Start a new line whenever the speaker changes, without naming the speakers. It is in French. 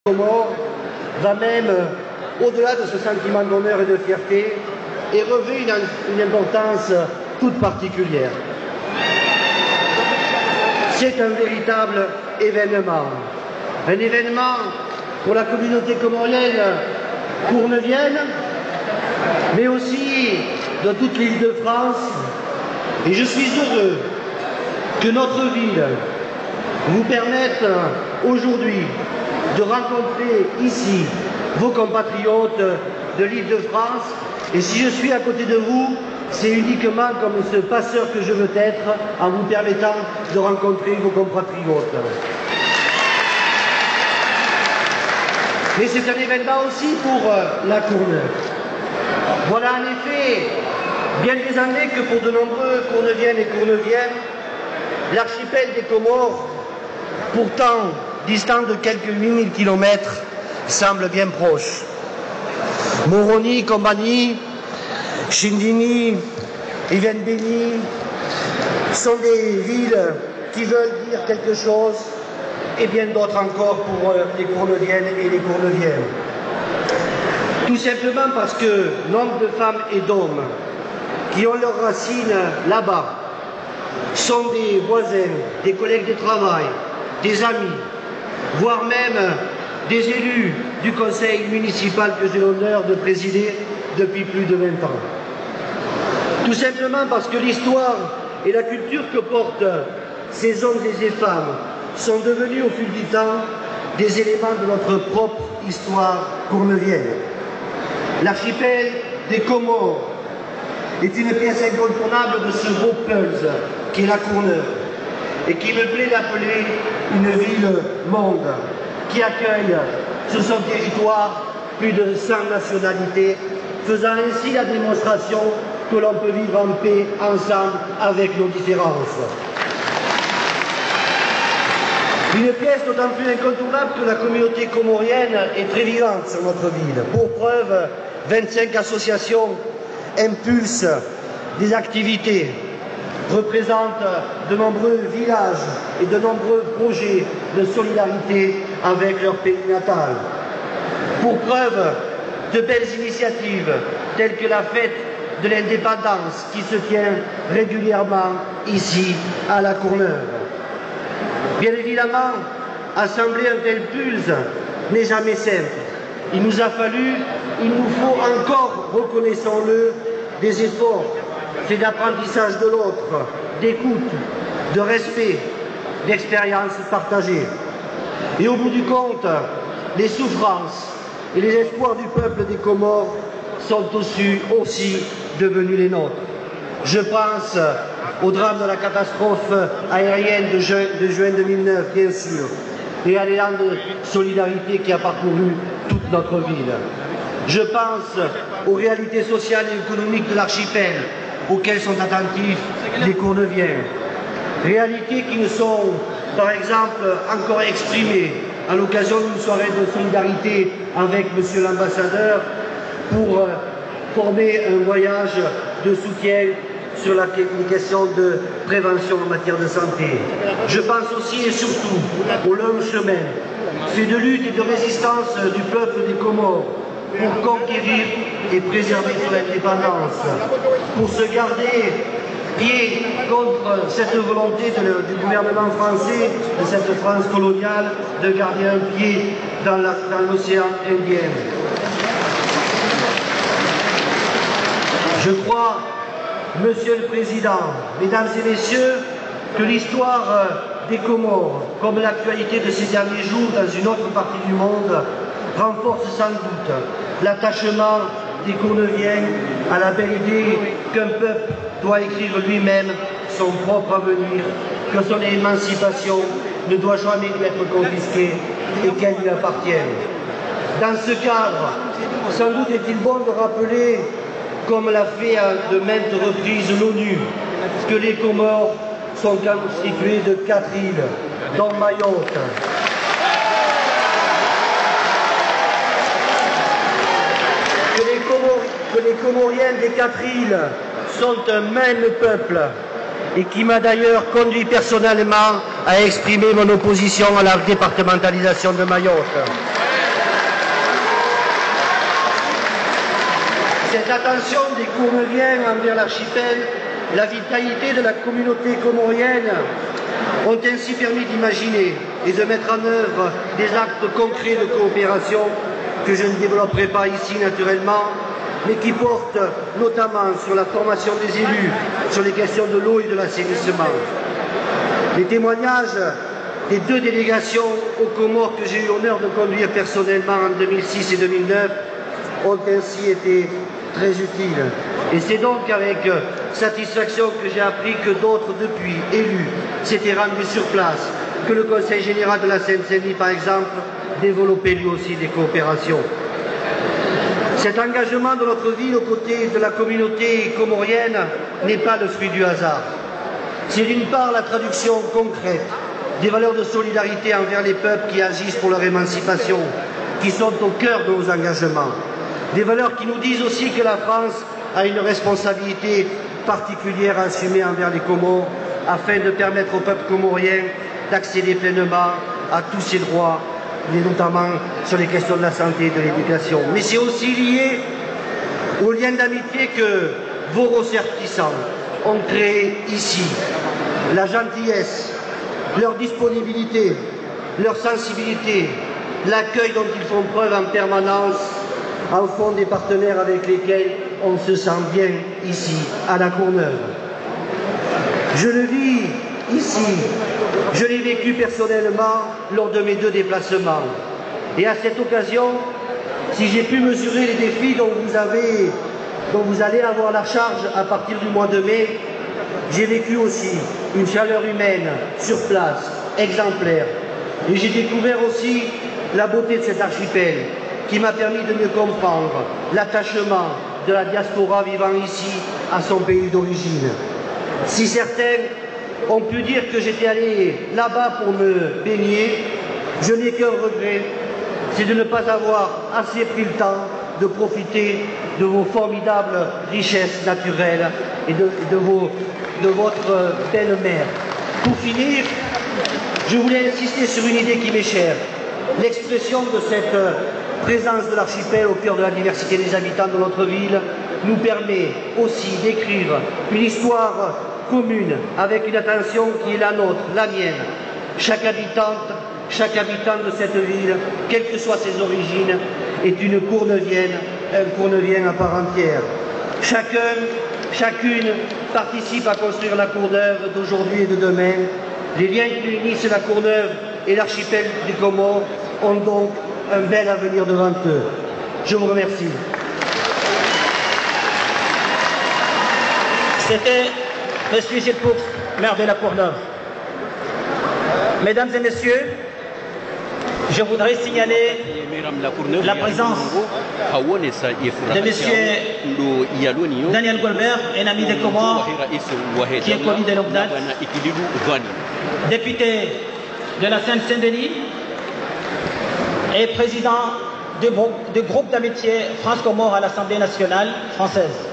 Comores va même au-delà de ce sentiment d'honneur et de fierté et revêt une importance toute particulière. C'est un véritable événement. Un événement pour la communauté comorienne courneuvienne, mais aussi de toute l'île de France. Et je suis heureux que notre ville vous permette aujourd'hui de rencontrer ici vos compatriotes de l'île de France. Et si je suis à côté de vous, c'est uniquement comme ce passeur que je veux être, en vous permettant de rencontrer vos compatriotes. Mais c'est un événement aussi pour la Courneuve. Voilà en effet bien des années que pour de nombreux Courneuviennes et Courneuviens, l'archipel des Comores, pourtant distant de quelques 8000 kilomètres, semble bien proche. Moroni, Combani, Chindini, Ivenbeni sont des villes qui veulent dire quelque chose, et bien d'autres encore pour les Courneuviennes et les Courneuviens. Tout simplement parce que nombre de femmes et d'hommes qui ont leurs racines là-bas sont des voisins, des collègues de travail, des amis, voire même des élus du conseil municipal que j'ai l'honneur de présider depuis plus de 20 ans. Tout simplement parce que l'histoire et la culture que portent ces hommes et ces femmes sont devenus au fil du temps des éléments de notre propre histoire courneuvienne. L'archipel des Comores est une pièce incontournable de ce beau puzzle qui est la Courneuve et qui me plaît d'appeler une ville-monde qui accueille sur son territoire plus de 100 nationalités, faisant ainsi la démonstration que l'on peut vivre en paix ensemble avec nos différences. Une pièce d'autant plus incontournable que la communauté comorienne est très vivante sur notre ville. Pour preuve, 25 associations impulsent des activités, représentent de nombreux villages et de nombreux projets de solidarité avec leur pays natal. Pour preuve, de belles initiatives telles que la fête de l'indépendance qui se tient régulièrement ici à la Courneuve. Bien évidemment, assembler un tel pulse n'est jamais simple. Il nous faut encore, reconnaissons-le, des efforts. C'est d'apprentissage de l'autre, d'écoute, de respect, d'expérience partagée. Et au bout du compte, les souffrances et les espoirs du peuple des Comores sont aussi devenus les nôtres. Je pense au drame de la catastrophe aérienne de juin 2009, bien sûr, et à l'élan de solidarité qui a parcouru toute notre ville. Je pense aux réalités sociales et économiques de l'archipel, auxquelles sont attentifs les Courneuviens. Réalités qui ne sont, par exemple, encore exprimées à l'occasion d'une soirée de solidarité avec Monsieur l'ambassadeur pour former un voyage de soutien sur les questions de prévention en matière de santé. Je pense aussi et surtout au long chemin, fait de lutte et de résistance du peuple des Comores pour conquérir et préserver son indépendance, pour se garder pied contre cette volonté du gouvernement français, de cette France coloniale, de garder un pied dans l'océan Indien. Je crois, Monsieur le Président, Mesdames et Messieurs, que l'histoire des Comores, comme l'actualité de ces derniers jours dans une autre partie du monde, renforce sans doute l'attachement des Courneuviens à la belle idée qu'un peuple doit écrire lui-même son propre avenir, que son émancipation ne doit jamais lui être confisquée et qu'elle lui appartienne. Dans ce cadre, sans doute est-il bon de rappeler, comme l'a fait à de maintes reprises l'ONU, que les Comores sont constituées de 4 îles, dont Mayotte. Que les Comoriens des 4 îles sont un même peuple et qui m'a d'ailleurs conduit personnellement à exprimer mon opposition à la départementalisation de Mayotte. Cette attention des Courneviens envers l'archipel, la vitalité de la communauté comorienne ont ainsi permis d'imaginer et de mettre en œuvre des actes concrets de coopération que je ne développerai pas ici naturellement, mais qui portent notamment sur la formation des élus, sur les questions de l'eau et de l'assainissement. Les témoignages des 2 délégations aux Comores que j'ai eu l'honneur de conduire personnellement en 2006 et 2009 ont ainsi été très utiles. Et c'est donc avec satisfaction que j'ai appris que d'autres depuis élus s'étaient rendus sur place, que le Conseil général de la Seine-Saint-Denis, par exemple, développait lui aussi des coopérations. Cet engagement de notre ville aux côtés de la communauté comorienne n'est pas le fruit du hasard. C'est d'une part la traduction concrète des valeurs de solidarité envers les peuples qui agissent pour leur émancipation, qui sont au cœur de nos engagements. Des valeurs qui nous disent aussi que la France a une responsabilité particulière à assumer envers les Comores afin de permettre au peuple comorien d'accéder pleinement à tous ses droits, et notamment sur les questions de la santé et de l'éducation. Mais c'est aussi lié aux liens d'amitié que vos ressortissants ont créés ici. La gentillesse, leur disponibilité, leur sensibilité, l'accueil dont ils font preuve en permanence en font des partenaires avec lesquels on se sent bien ici, à la Courneuve. Je le vis ici, je l'ai vécu personnellement lors de mes 2 déplacements. Et à cette occasion, si j'ai pu mesurer les défis dont vous allez avoir la charge à partir du mois de mai, j'ai vécu aussi une chaleur humaine sur place, exemplaire. Et j'ai découvert aussi la beauté de cet archipel qui m'a permis de mieux comprendre l'attachement de la diaspora vivant ici à son pays d'origine. Si certains ont pu dire que j'étais allé là-bas pour me baigner, je n'ai qu'un regret, c'est de ne pas avoir assez pris le temps de profiter de vos formidables richesses naturelles et de votre belle mer. Pour finir, je voulais insister sur une idée qui m'est chère, l'expression de cette présence de l'archipel au cœur de la diversité des habitants de notre ville nous permet aussi d'écrire une histoire commune avec une attention qui est la nôtre, la mienne. Chaque habitante, chaque habitant de cette ville, quelles que soient ses origines, est une Cournevienne, un Cournevien à part entière. Chacun, chacune participe à construire la Courneuve d'aujourd'hui et de demain. Les liens qui unissent la Courneuve et l'archipel des Comores ont donc un bel avenir devant eux. Je vous remercie.
C'était M. Gilles Poux, maire de la Courneuve. Mesdames et messieurs, je voudrais signaler la présence de M. Daniel Goldberg, un ami des Comores qui est connu de longue date, député de la Seine-Saint-Denis et président du groupe d'amitié France-Comores à l'Assemblée nationale française.